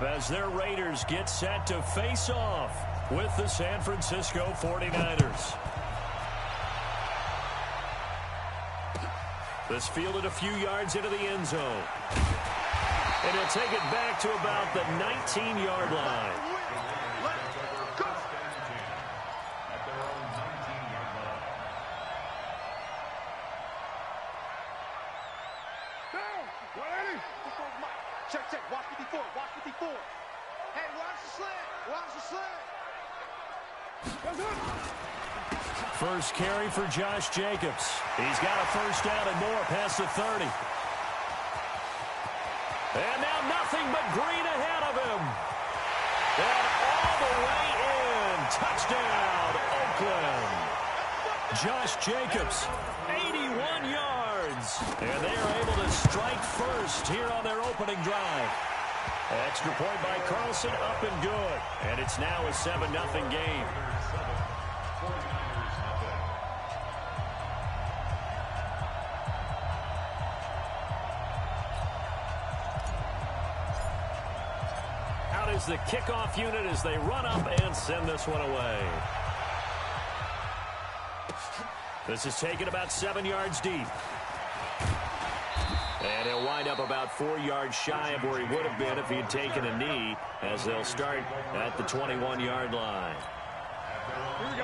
as their Raiders get set to face off with the San Francisco 49ers. This fielded a few yards into the end zone. And he'll take it back to about the 19-yard line. Check, check. Watch 54. Watch 54. Hey, watch the slant. Watch the slant. First carry for Josh Jacobs. He's got a first down and more past the 30. And now nothing but green ahead of him. And all the way in. Touchdown, Oakland. Josh Jacobs, 81 yards. And they are able to strike first here on their opening drive. Extra point by Carlson, up and good. And it's now a 7-0 game. Out is the kickoff unit as they run up and send this one away. This is taken about 7 yards deep. And he'll wind up about 4 yards shy of where he would have been if he had taken a knee, as they'll start at the 21-yard line.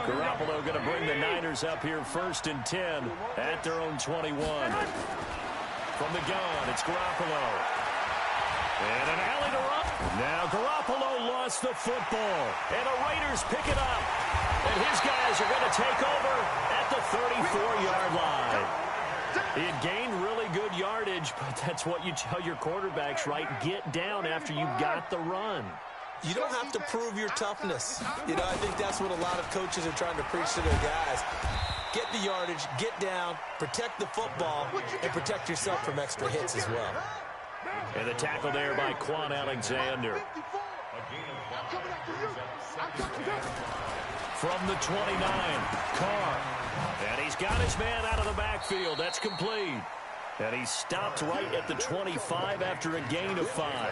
Garoppolo going to bring the Niners up here 1st and 10 at their own 21. From the gun, it's Garoppolo. And an alley to run. Now Garoppolo lost the football. And the Raiders pick it up. And his guys are going to take over at the 34-yard line. He had gained really good yardage, but that's what you tell your quarterbacks, right? Get down after you got the run. You don't have to prove your toughness. You know, I think that's what a lot of coaches are trying to preach to their guys. Get the yardage, get down, protect the football, and protect yourself from extra hits as well. And the tackle there by Quan Alexander. From the 29, Carr. And he's got his man out of the backfield. That's complete. And he stopped right at the 25 after a gain of 5.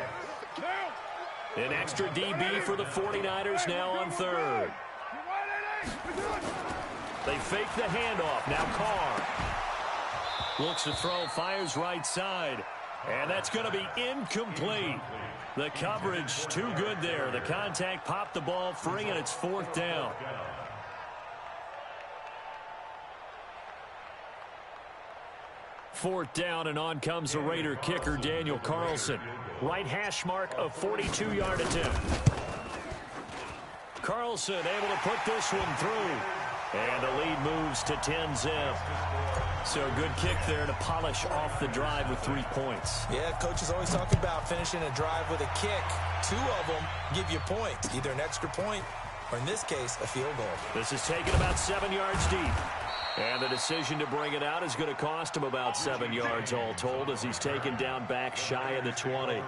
An extra DB for the 49ers now on 3rd. They fake the handoff. Now Carr looks to throw, fires right side. And that's going to be incomplete. The coverage too good there. The contact popped the ball free, and it's 4th down. Fourth down, and on comes the Raider kicker, Daniel Carlson. Right hash mark of 42-yard attempt. Carlson able to put this one through. And the lead moves to 10-zip. So a good kick there to polish off the drive with 3 points. Yeah, coach is always talking about finishing a drive with a kick. 2 of them give you points, either an extra point or, in this case, a field goal. This is taken about 7 yards deep. And the decision to bring it out is going to cost him about 7 yards all told, as he's taken down back shy of the 20.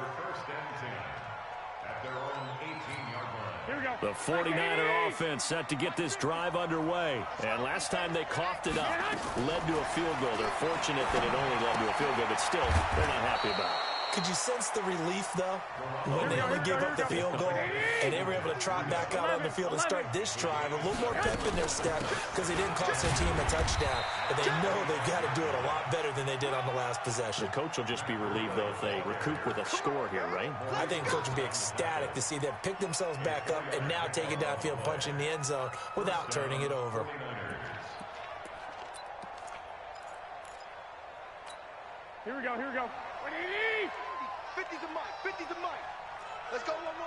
The 49er offense set to get this drive underway. And last time they coughed it up, led to a field goal. They're fortunate that it only led to a field goal, but still, they're not happy about it. Could you sense the relief, though, when they only gave up the field goal and they were able to trot back out on the field and start this drive? A little more pep in their step because they didn't cost their team a touchdown. But they know they've got to do it a lot better than they did on the last possession. The coach will just be relieved, though, if they recoup with a score here, right? I think coach will be ecstatic to see them pick themselves back up and now take it downfield, punch in the end zone without turning it over. Here we go, here we go. 50's a mic, 50's a mic. Let's go one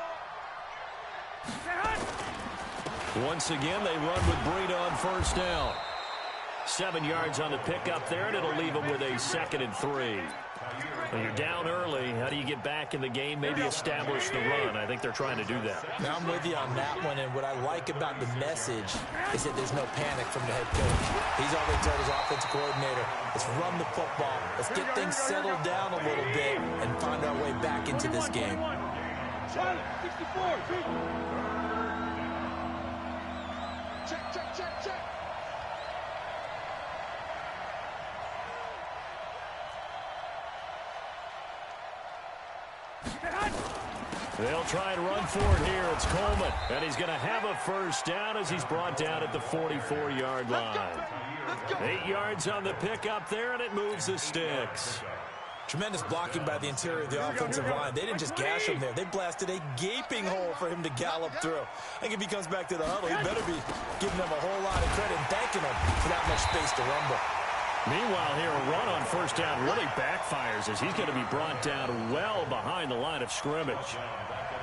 more. Once again, they run with Breida on first down. 7 yards on the pickup there, and it'll leave them with a 2nd and 3. When you're down early, how do you get back in the game, maybe establish the run? I think they're trying to do that. Now I'm with you on that one, and what I like about the message is that there's no panic from the head coach. He's already told his offensive coordinator, let's run the football, let's get things settled down a little bit and find our way back into this game. 64. Check, check, check, check. They'll try and run for it here. It's Coleman. And he's going to have a first down as he's brought down at the 44-yard line. 8 yards on the pickup there, and it moves the sticks. Tremendous blocking by the interior of the offensive line. They didn't just gash him there. They blasted a gaping hole for him to gallop through. I think if he comes back to the huddle, he better be giving them a whole lot of credit and thanking them for that much space to rumble. Meanwhile, here, a run on first down really backfires as he's going to be brought down well behind the line of scrimmage.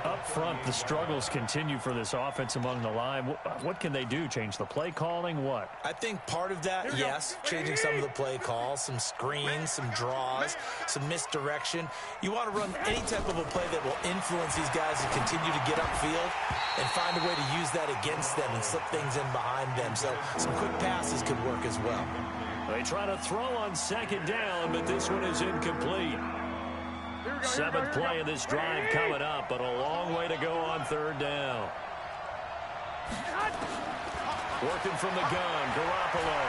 Up front, the struggles continue for this offense among the line. What can they do? Change the play calling? What? I think part of that, yes, changing some of the play calls, some screens, some draws, some misdirection. You want to run any type of a play that will influence these guys to continue to get upfield and find a way to use that against them and slip things in behind them. So some quick passes could work as well. They try to throw on second down, but this one is incomplete. 7th play of this drive coming up, but a long way to go on third down. Working from the gun, Garoppolo.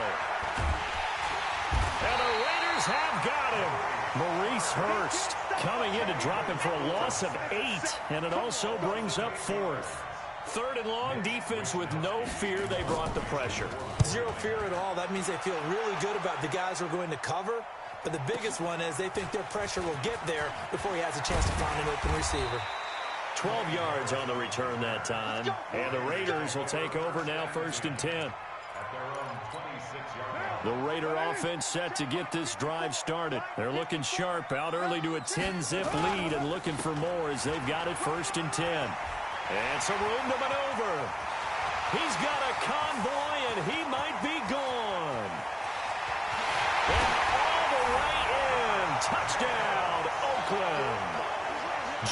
And the Raiders have got him. Maurice Hurst coming in to drop him for a loss of 8, and it also brings up 4th. 3rd and long, defense with no fear. They brought the pressure. Zero fear at all. That means they feel really good about the guys who are going to cover. But the biggest one is they think their pressure will get there before he has a chance to find an open receiver. 12 yards on the return that time. And the Raiders will take over now, 1st and 10. The Raider offense set to get this drive started. They're looking sharp, out early to a 10-zip lead and looking for more as they've got it 1st and 10. And some room to maneuver. He's got a convoy, and he might be gone. And all the way in. Touchdown, Oakland.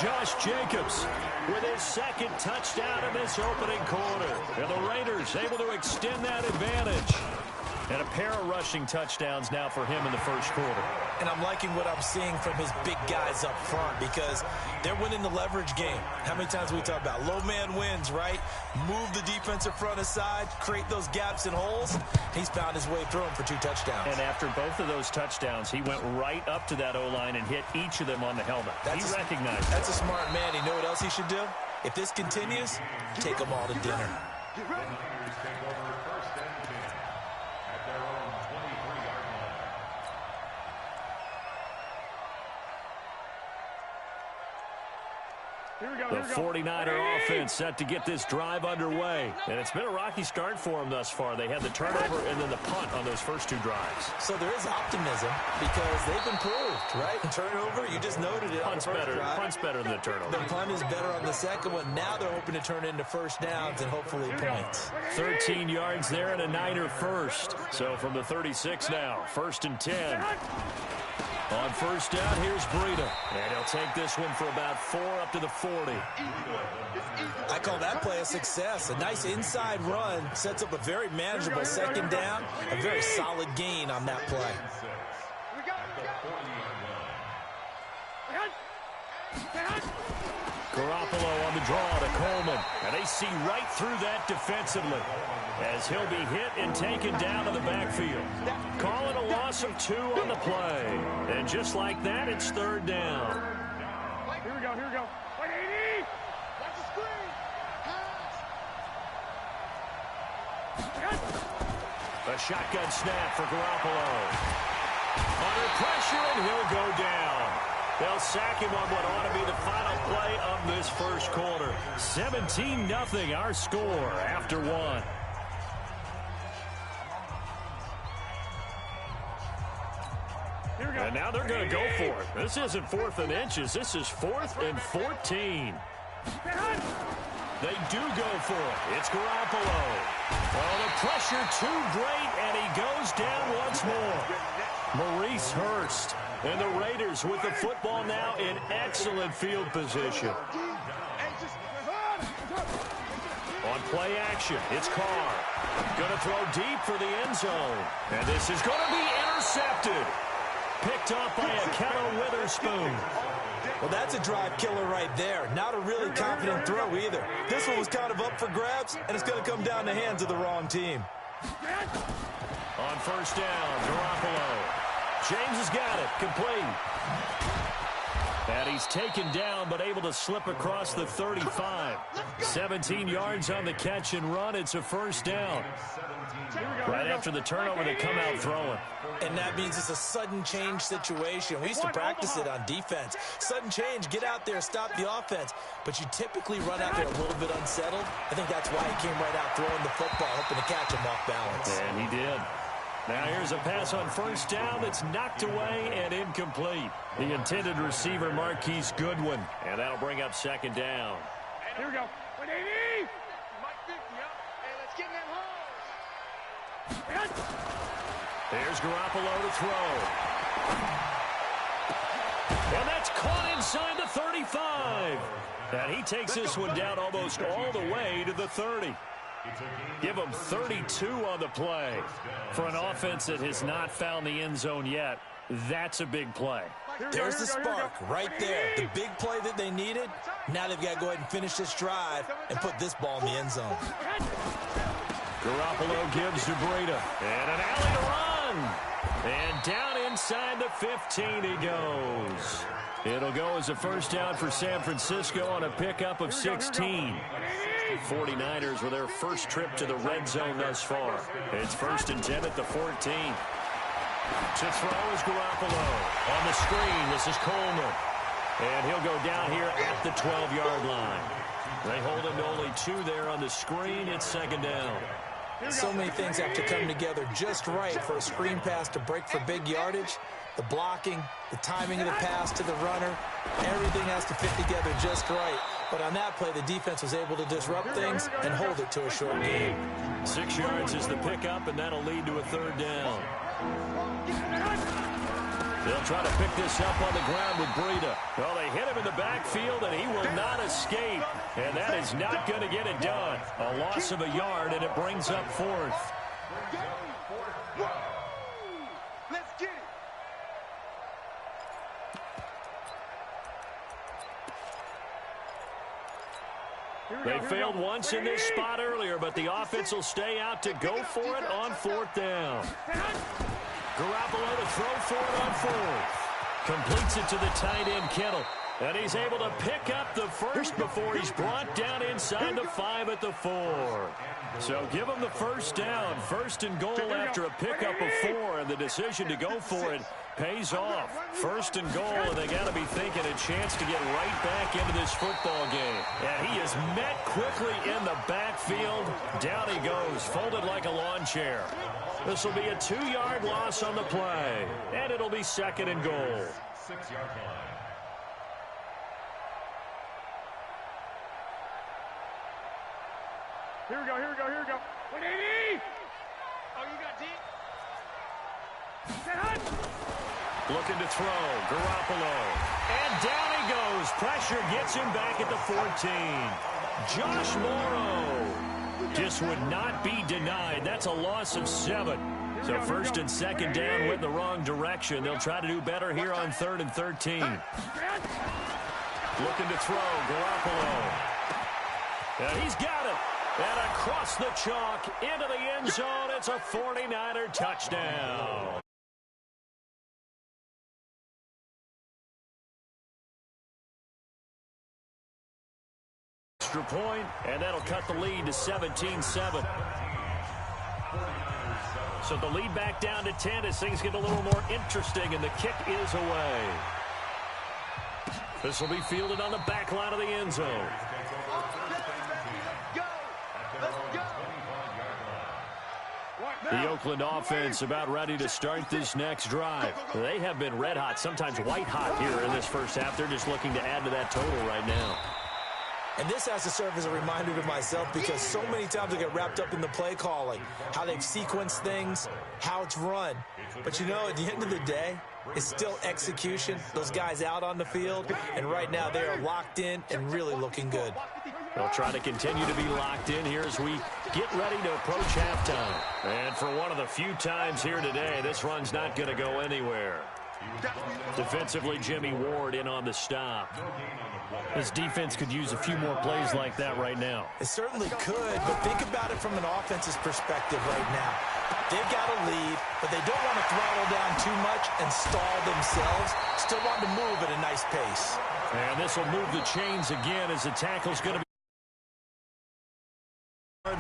Josh Jacobs with his 2nd touchdown in this opening quarter. And the Raiders able to extend that advantage. And a pair of rushing touchdowns now for him in the 1st quarter. And I'm liking what I'm seeing from his big guys up front because they're winning the leverage game. How many times we talk about low man wins, right? Move the defensive front aside, create those gaps and holes. He's found his way through them for 2 touchdowns. And after both of those touchdowns, he went right up to that O-line and hit each of them on the helmet. He recognized it. That's a smart man. You know what else he should do? If this continues, take them all to dinner. Get ready. The 49er offense set to get this drive underway. And it's been a rocky start for them thus far. They had the turnover and then the punt on those first 2 drives. So there is optimism because they've improved, right? Turnover, you just noted it. Punt's better than the turnover. The punt is better on the second one. Now they're hoping to turn into first downs and hopefully points. 13 yards there and a Niner first. So from the 36 now, 1st and 10. On first down, here's Breida. And he'll take this one for about 4 up to the 40. I call that play a success. A nice inside run sets up a very manageable 2nd down. A very solid gain on that play. Garoppolo on the draw to Coleman. And they see right through that defensively as he'll be hit and taken down to the backfield. Calling a loss of 2 on the play. And just like that, it's 3rd down. Here we go, here we go. Wait, 80! Watch the screen! A shotgun snap for Garoppolo. Under pressure, and he'll go down. They'll sack him on what ought to be the final play of this 1st quarter. 17-0 our score after 1. And now they're going to go for it. This isn't 4th and inches. This is 4th and 14. They do go for it. It's Garoppolo. Oh, the pressure too great, and he goes down once more. Maurice Hurst. And the Raiders with the football now in excellent field position. On play action, it's Carr. Going to throw deep for the end zone. And this is going to be intercepted. Picked off by Akello Witherspoon. Well, that's a drive killer right there. Not a really confident throw either. This one was kind of up for grabs, and it's going to come down the hands of the wrong team. On first down, Garoppolo. James has got it. Complete. And he's taken down, but able to slip across the 35. 17 yards on the catch and run. It's a first down. Right after the turnover, they come out throwing. And that means it's a sudden change situation. We used to practice it on defense. Sudden change, get out there, stop the offense. But you typically run out there a little bit unsettled. I think that's why he came right out throwing the football, hoping to catch him off balance. And he did. Now here's a pass on first down that's knocked away and incomplete. The intended receiver, Marquise Goodwin. And that'll bring up second down. Here we go. 180. Mike 50, and let's get in that hole. Here's Garoppolo to throw. And that's caught inside the 35. And he takes this one down almost all the way to the 30. Give him 32 on the play. For an offense that has not found the end zone yet, that's a big play. There's the spark right there. The big play that they needed. Now they've got to go ahead and finish this drive and put this ball in the end zone. Garoppolo gives to Breida. And an alley to run. And down inside the 15 he goes. It'll go as a first down for San Francisco on a pickup of 16. 49ers with their first trip to the red zone thus far. It's 1st and 10 at the 14. To throw is Garoppolo. On the screen, this is Coleman. And he'll go down here at the 12-yard line. They hold him to only 2 there on the screen. It's second down. So many things have to come together just right for a screen pass to break for big yardage. The blocking, the timing of the pass to the runner, everything has to fit together just right. But on that play, the defense was able to disrupt things and hold it to a short game. 6 yards is the pickup, and that'll lead to a third down. They'll try to pick this up on the ground with Breida. Well, they hit him in the backfield, and he will not escape. And that is not going to get it done. A loss of a yard, and it brings up 4th. Let's get it. They failed once in this spot earlier, but the offense will stay out to go for it on 4th down. Garoppolo to throw for it on 4th. Completes it to the tight end, Kittle. And he's able to pick up the first before he's brought down inside the 5 at the 4. So give him the first down. 1st and goal after a pickup of 4, and the decision to go for it pays off. 1st and goal, and they got to be thinking a chance to get right back into this football game. And he is met quickly in the backfield. Down he goes, folded like a lawn chair. This will be a 2-yard loss on the play, and it'll be 2nd and goal. 6-yard line. Here we go, here we go, here we go. 180! Oh, you got deep? Looking to throw, Garoppolo. And down he goes. Pressure gets him back at the 14. Josh Morrow just would not be denied. That's a loss of 7. So 1st and 2nd down went in the wrong direction. They'll try to do better here on 3rd and 13. Looking to throw, Garoppolo. And he's got it. And across the chalk into the end zone. It's a 49er touchdown. Extra point, and that'll cut the lead to 17-7. So the lead back down to 10 as things get a little more interesting, and the kick is away. This will be fielded on the back line of the end zone. The Oakland offense about ready to start this next drive. They have been red hot, sometimes white hot here in this first half. They're just looking to add to that total right now. And this has to serve as a reminder to myself because so many times I get wrapped up in the play calling, how they've sequenced things, how it's run. But, you know, at the end of the day, it's still execution, those guys out on the field, and right now they are locked in and really looking good. They'll try to continue to be locked in here as we get ready to approach halftime. And for one of the few times here today, this run's not going to go anywhere. Defensively, Jimmy Ward in on the stop. This defense could use a few more plays like that right now. It certainly could, but think about it from an offense's perspective right now. They've got a lead, but they don't want to throttle down too much and stall themselves. Still want to move at a nice pace. And this will move the chains again as the tackle's going to be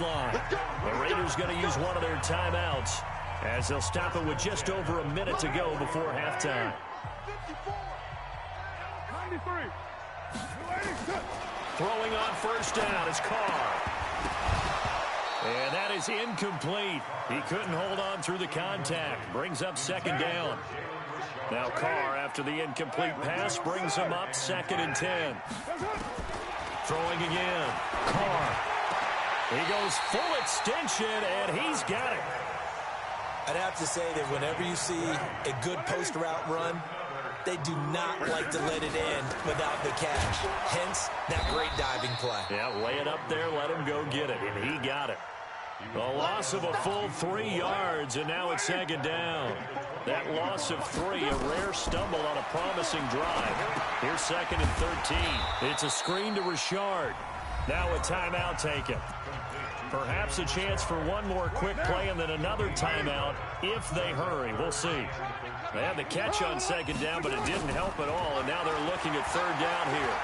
line. The Raiders going to use one of their timeouts as they'll stop it with just over a minute to go before halftime. 93. Throwing on first down is Carr. And that is incomplete. He couldn't hold on through the contact. Brings up second down. Now Carr, after the incomplete pass, brings him up 2nd and 10. Throwing again. Carr. He goes full extension, and he's got it. I'd have to say that whenever you see a good post route run, they do not like to let it end without the catch. Hence, that great diving play. Yeah, lay it up there, let him go get it, and he got it. A loss of a full 3 yards, and now it's 2nd down. That loss of 3, a rare stumble on a promising drive. Here's 2nd and 13. It's a screen to Richard. Now a timeout taken. Perhaps a chance for one more quick play and then another timeout if they hurry. We'll see. They had the catch on 2nd down, but it didn't help at all, and now they're looking at 3rd down here.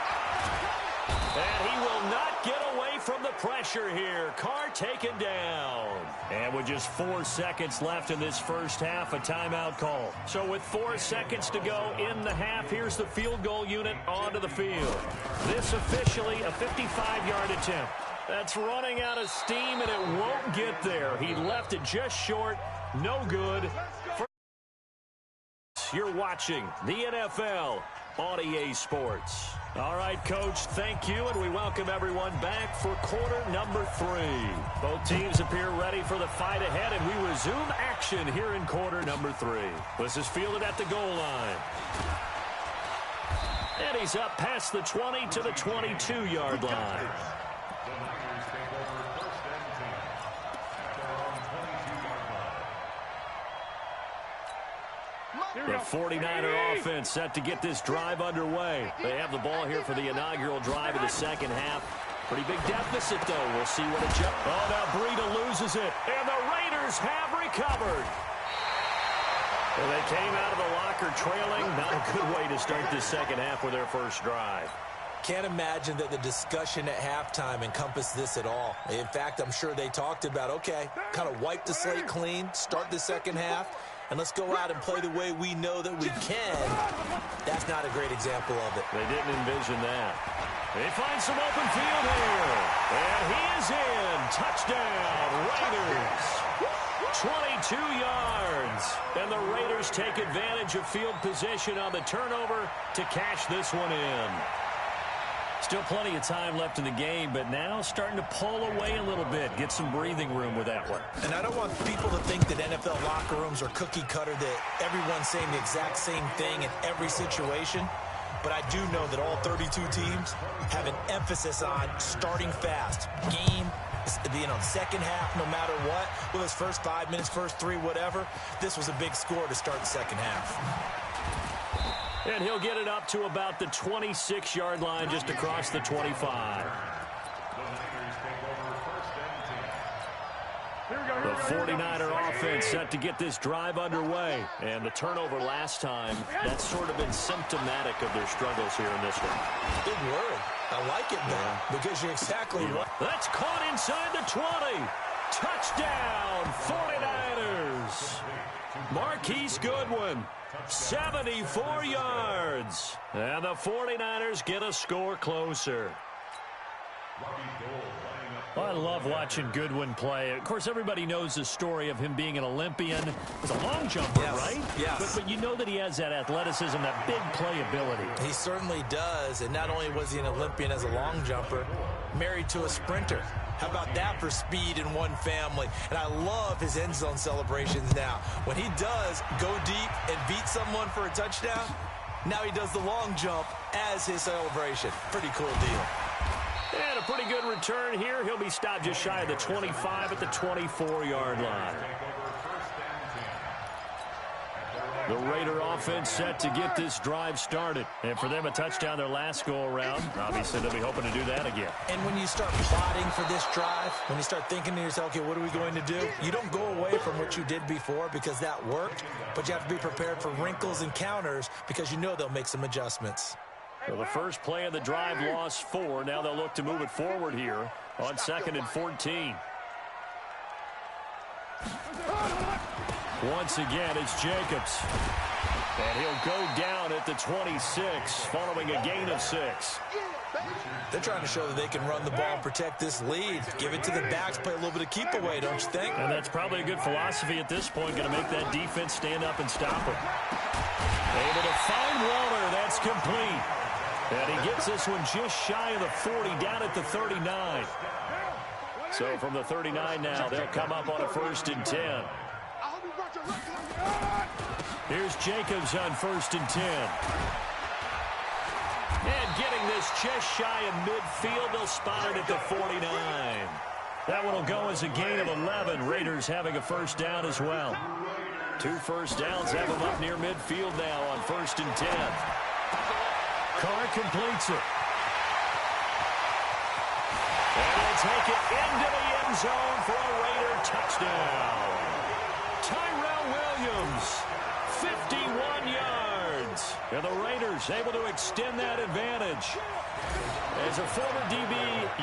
And he will not get away from the pressure here. Carr taken down. And with just 4 seconds left in this first half, a timeout call. So with 4 seconds to go in the half, here's the field goal unit onto the field. This officially a 55-yard attempt. That's running out of steam, and it won't get there. He left it just short. No good. You're watching the NFL on EA Sports. All right, Coach, thank you, and we welcome everyone back for quarter number 3. Both teams appear ready for the fight ahead, and we resume action here in quarter number 3. This is fielded at the goal line. And he's up past the 20 to the 22-yard line. The 49er offense set to get this drive underway. They have the ball here for the inaugural drive of the second half. Pretty big deficit, though. We'll see what it jumps. Oh, now Breida loses it, and the Raiders have recovered. Well, they came out of the locker trailing. Not a good way to start this second half with their first drive. Can't imagine that the discussion at halftime encompassed this at all. In fact, I'm sure they talked about, okay, kind of wipe the slate clean, start the second half, and let's go out and play the way we know that we can. That's not a great example of it. They didn't envision that. They find some open field here. And he is in. Touchdown, Raiders. 22 yards. And the Raiders take advantage of field position on the turnover to cash this one in. Still plenty of time left in the game, but now starting to pull away a little bit. Get some breathing room with that one. And I don't want people to think that NFL locker rooms are cookie cutter, that everyone's saying the exact same thing in every situation. But I do know that all 32 teams have an emphasis on starting fast. Game, second half, no matter what. Well, his first 5 minutes, first 3, whatever. This was a big score to start the second half. And he'll get it up to about the 26-yard line, just across the 25. The 49er offense set to get this drive underway. And the turnover last time, that's sort of been symptomatic of their struggles here in this one. Good word. I like it, man, because you're exactly right. That's caught inside the 20. Touchdown, 49ers. Marquise Goodwin, 74 yards. And the 49ers get a score closer. Well, I love watching Goodwin play. Of course, everybody knows the story of him being an Olympian. He's a long jumper, right? Yes. But you know that he has that athleticism, that big playability. He certainly does. And not only was he an Olympian as a long jumper, married to a sprinter. How about that for speed in one family? And I love his end zone celebrations now. When he does go deep and beat someone for a touchdown, now he does the long jump as his celebration. Pretty cool deal. And a pretty good return here. He'll be stopped just shy of the 25 at the 24-yard line. The Raider offense set to get this drive started. And for them, a touchdown their last go-around. Obviously, they'll be hoping to do that again. And when you start plotting for this drive, when you start thinking to yourself, okay, what are we going to do? You don't go away from what you did before because that worked, but you have to be prepared for wrinkles and counters because you know they'll make some adjustments. So the first play of the drive lost 4. Now they'll look to move it forward here on 2nd and 14. Once again, it's Jacobs. And he'll go down at the 26 following a gain of 6. They're trying to show that they can run the ball and protect this lead. Give it to the backs, play a little bit of keep away, don't you think? And that's probably a good philosophy at this point, going to make that defense stand up and stop it. Able to find Waller. That's complete. And he gets this one just shy of the 40, down at the 39. So from the 39 now, they'll come up on a 1st and 10. Here's Jacobs on 1st and 10. And getting this just shy of midfield, they'll spot it at the 49. That one will go as a gain of 11. Raiders having a 1st down as well. 2 first downs have them up near midfield now on 1st and 10. Carr completes it. And they'll take it into the end zone for a Raider touchdown. Tyrell Williams, 51 yards. And the Raiders able to extend that advantage. As a former DB,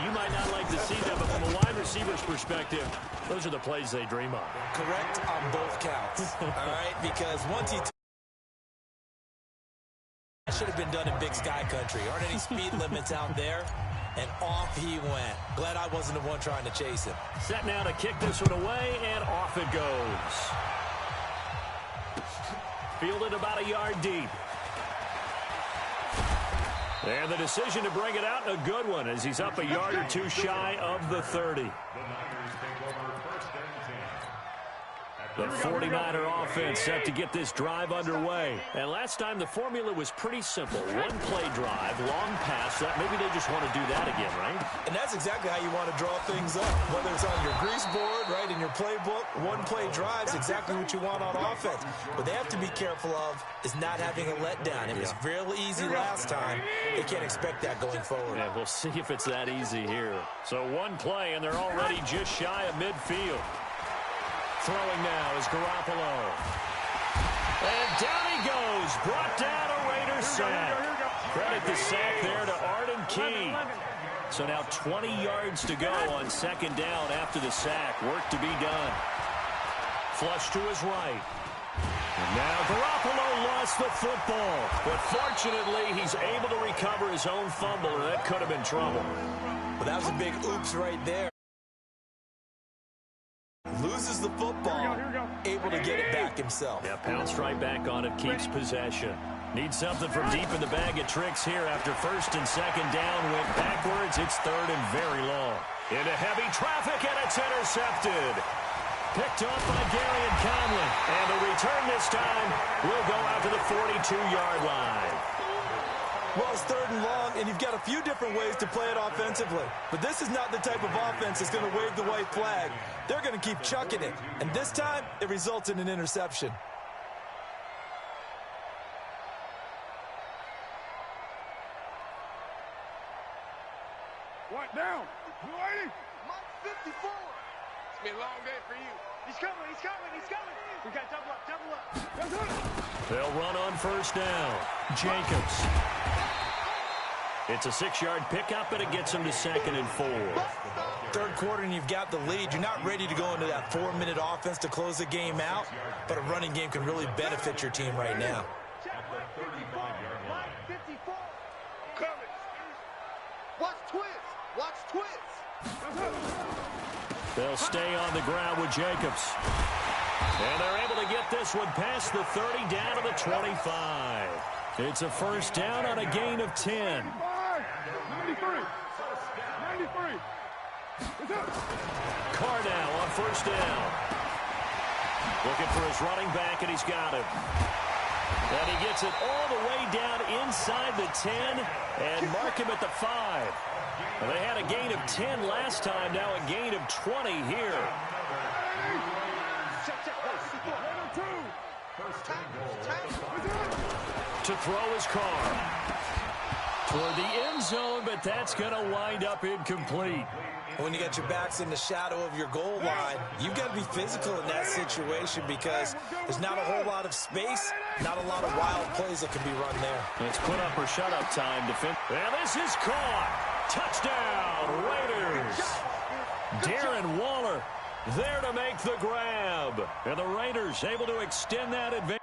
you might not like to see that, but from a wide receiver's perspective, those are the plays they dream of. Correct on both counts. All right, because once he should have been done in Big Sky Country. Aren't any speed limits out there? And off he went. Glad I wasn't the one trying to chase him. Set now to kick this one away, and off it goes. Fielded about a yard deep. And the decision to bring it out, a good one, as he's up a yard or 2 shy of the 30. The 49er offense set to get this drive underway. And last time the formula was pretty simple. 1-play drive, long pass. That maybe they just want to do that again, right? And that's exactly how you want to draw things up. Whether it's on your grease board, right, in your playbook, 1-play drives, exactly what you want on offense. What they have to be careful of is not having a letdown. It was real easy last time. They can't expect that going forward. Yeah, we'll see if it's that easy here. So 1 play, and they're already just shy of midfield. Throwing now is Garoppolo. And down he goes. Brought down a Raiders sack. Credit the sack there to Arden Key. So now 20 yards to go on 2nd down after the sack. Work to be done. Flush to his right. And now Garoppolo lost the football. But fortunately, he's able to recover his own fumble, and that could have been trouble. Well, that was a big oops right there. Loses the football, able to get it back himself. Yeah, pounced right back on it, keeps possession. Needs something from deep in the bag of tricks here after 1st and 2nd down. Went backwards. It's 3rd and very long. Into heavy traffic, and it's intercepted. Picked off by Gary and Conlon. And the return this time will go out to the 42-yard line. Well, it's 3rd and long, and you've got a few different ways to play it offensively. But this is not the type of offense that's going to wave the white flag. They're going to keep chucking it. And this time, it results in an interception. What down? You ready? Mark 54. It's been a long day for you. He's coming, he's coming, he's coming. We got double up, double up. They'll run on 1st down. Jacobs. It's a 6-yard pickup, and it gets them to 2nd and 4. 3rd quarter, and you've got the lead. You're not ready to go into that 4-minute offense to close the game out, but a running game can really benefit your team right now. Coming. Watch twist. Watch twist. They'll stay on the ground with Jacobs. And they're able to get this one past the 30 down to the 25. It's a 1st down on a gain of 10. 93. Carr now on 1st down. Looking for his running back, and he's got him. And he gets it all the way down inside the 10 and mark him at the 5. And they had a gain of 10 last time, now a gain of 20 here. To throw his car. Toward the end zone, but that's going to wind up incomplete. When you got your backs in the shadow of your goal line, you've got to be physical in that situation because there's not a whole lot of space, not a lot of wild plays that can be run there. It's put up or shut up time. And this is caught. Touchdown, Raiders. Darren Waller there to make the grab. And the Raiders able to extend that advantage.